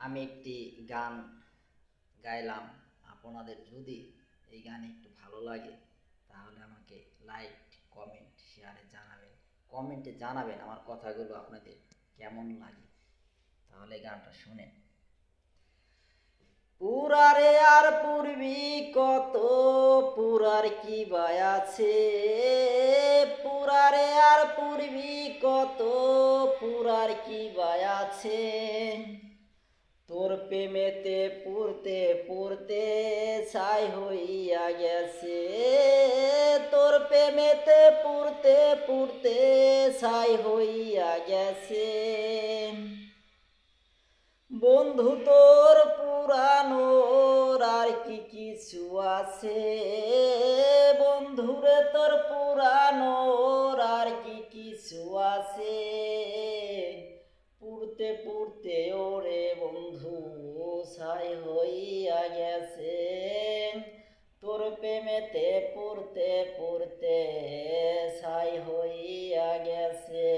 আমি একটি গান গাইলাম। আপনাদের যদি এই গান একটু ভালো লাগে তাহলে আমাকে লাইক, কমেন্ট, শেয়ারে জানাবেন। কমেন্টে জানাবেন আমার কথাগুলো আপনাদের কেমন লাগে। তাহলে গানটা শুনেন। পুরারে আর পূর্বী কত, পুরার কি বায় আছে, পুরারে আর পূর্বী কত, পুরার কি বায় আছে, তোর প্রেমেতে পুরতে পুরতে ছাই হইয়া গেছে, তোর প্রেমেতে পুরতে পুরতে ছাই হইয়া গেছে, বন্ধু তোর পুরানোর আর কি কিছু আছে, বন্ধুরে তোর পুরানোর আর কি কিছু আছে, পুড়তে পুড়তে ওরে বন্ধু ছাই হইয়া গেছে, তোর প্রেমেতে পুড়তে পুড়তে ছাই হইয়া গেছে।